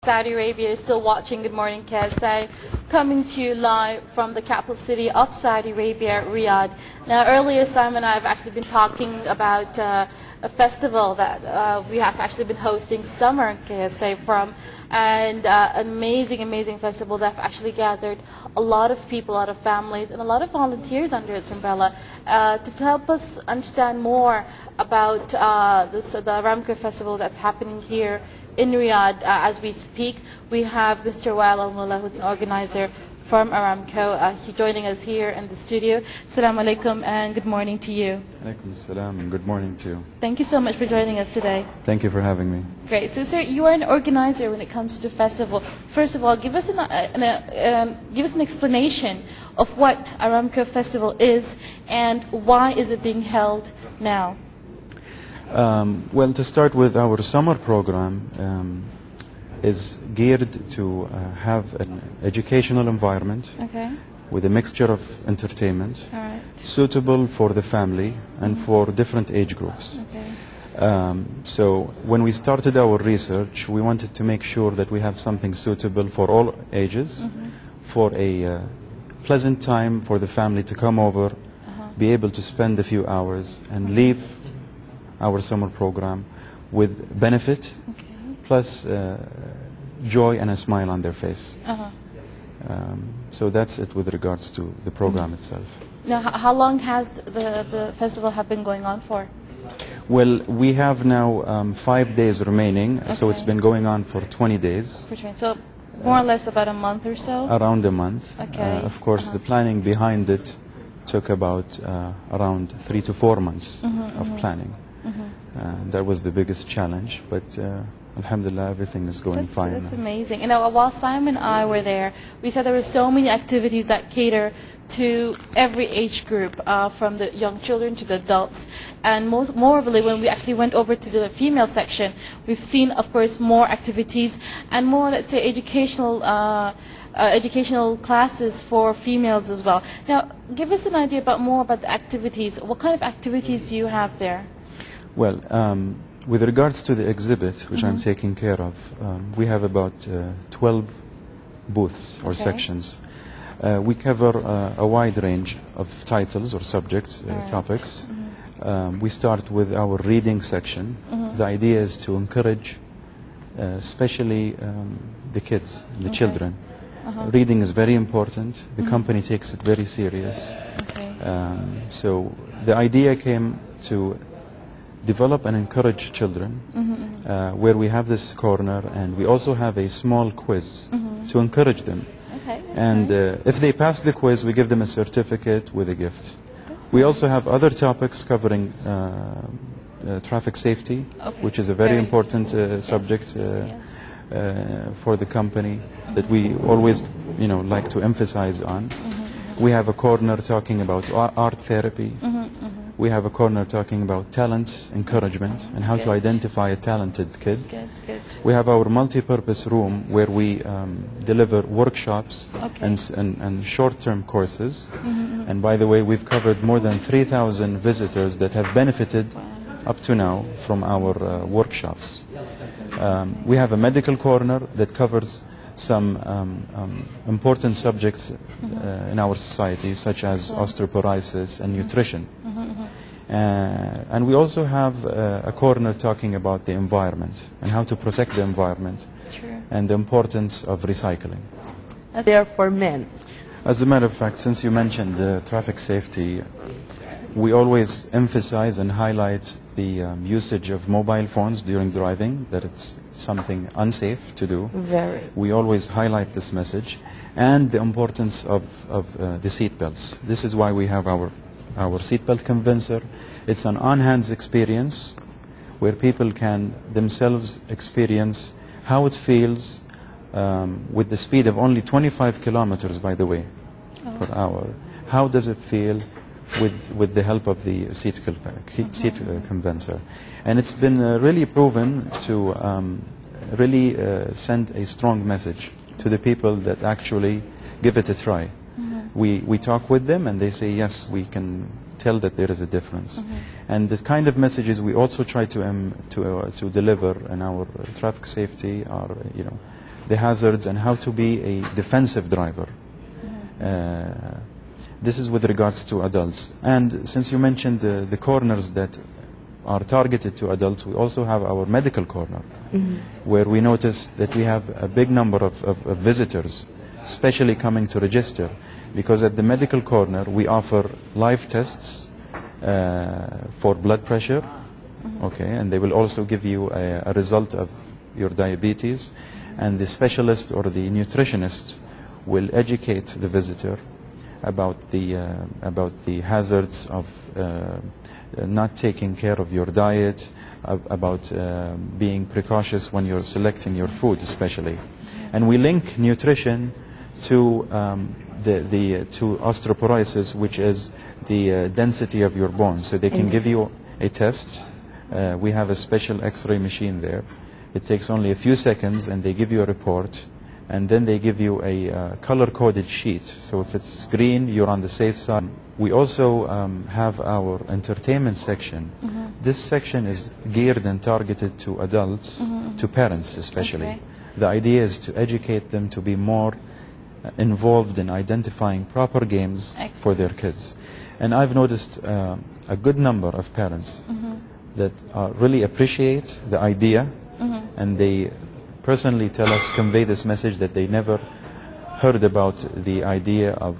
Saudi Arabia is still watching Good Morning KSA, coming to you live from the capital city of Saudi Arabia, Riyadh. Now, earlier, Simon and I have actually been talking about a festival that we have actually been hosting summer KSA from, and an amazing festival that have actually gathered a lot of people, a lot of families, and a lot of volunteers under its umbrella to help us understand more about the Aramco festival that's happening here in Riyadh. As we speak, we have Mr. Wael Al-Mulla, who's an organizer from Aramco. He's joining us here in the studio. Assalamu alaikum and good morning to you. Alaikum salam and good morning to you. Thank you so much for joining us today. Thank you for having me. Great. So, sir, you are an organizer when it comes to the festival. First of all, give us an explanation of what Aramco Festival is and why is it being held now? Well, to start with, our summer program is geared to have an educational environment with a mixture of entertainment suitable for the family and for different age groups. So when we started our research, we wanted to make sure that we have something suitable for all ages, for a pleasant time for the family to come over, be able to spend a few hours and leave our summer program with benefit, plus joy and a smile on their face. So that's it with regards to the program itself. Now, how long has the festival have been going on for? Well, we have now 5 days remaining, so it's been going on for 20 days. So more or less about a month or so? Around a month. Of course, the planning behind it took about around 3 to 4 months of planning. That was the biggest challenge, but alhamdulillah, everything is going fine. That's amazing. You know, while Simon and I were there, we said there were so many activities that cater to every age group, from the young children to the adults. And moreover, when we actually went over to the female section, we've seen, of course, more activities and more, let's say, educational classes for females as well. Now, give us an idea more about the activities. What kind of activities do you have there? Well, with regards to the exhibit, which I'm taking care of, we have about 12 booths or sections. We cover a wide range of titles or subjects, topics. We start with our reading section. The idea is to encourage, especially the kids, the children. Reading is very important. The company takes it very serious. So the idea came to develop and encourage children, where we have this corner, and we also have a small quiz to encourage them. And if they pass the quiz, we give them a certificate with a gift. We also have other topics covering traffic safety, which is a very important subject for the company that we always, like to emphasize on. We have a corner talking about art therapy. We have a corner talking about talents, encouragement, and how to identify a talented kid. We have our multi-purpose room where we deliver workshops and short-term courses. And by the way, we've covered more than 3,000 visitors that have benefited up to now from our workshops. We have a medical corner that covers some important subjects in our society, such as osteoporosis and nutrition. And we also have a corner talking about the environment and how to protect the environment and the importance of recycling. There for men. As a matter of fact, since you mentioned traffic safety, we always emphasize and highlight the usage of mobile phones during driving, that it's something unsafe to do. We always highlight this message, and the importance of the seat belts. This is why we have our seatbelt convincer. It's an on-hands experience where people can themselves experience how it feels with the speed of only 25 kilometers, by the way, per hour. How does it feel with the help of the seat convincer? And it's been really proven to really send a strong message to the people that actually give it a try. We talk with them and they say, yes, we can tell that there is a difference. And the kind of messages we also try to deliver in our traffic safety are, the hazards and how to be a defensive driver. This is with regards to adults. And since you mentioned the corners that are targeted to adults, we also have our medical corner, where we notice that we have a big number of visitors, especially coming to register, because at the medical corner we offer live tests for blood pressure, okay, and they will also give you a result of your diabetes, and the specialist or the nutritionist will educate the visitor about the hazards of not taking care of your diet, about being precautious when you're selecting your food, especially. And we link nutrition to to osteoporosis, which is the density of your bones. So they can give you a test. We have a special X-ray machine there. It takes only a few seconds, and they give you a report, and then they give you a color-coded sheet. So if it's green, you're on the safe side. We also have our entertainment section. This section is geared and targeted to adults, to parents especially. Okay. The idea is to educate them to be more involved in identifying proper games for their kids. And I've noticed a good number of parents that really appreciate the idea, and they personally tell us, convey this message, that they never heard about the idea of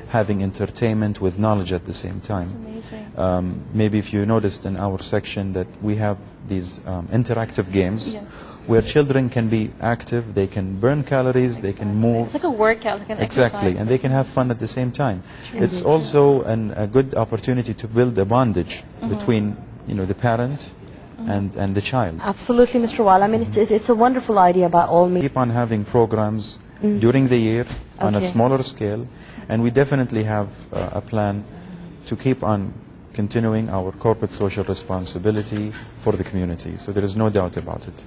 having entertainment with knowledge at the same time. Amazing. Maybe if you noticed in our section that we have these interactive games where children can be active, they can burn calories, they can move. It's like a workout, like an Exactly, exercise. and they can have fun at the same time. It's also a good opportunity to build a bondage between, the parent and the child. Absolutely, Mr. Wael. I mean, it's a wonderful idea by all means. Keep on having programs during the year on a smaller scale, and we definitely have a plan to keep on continuing our corporate social responsibility for the community. So there is no doubt about it.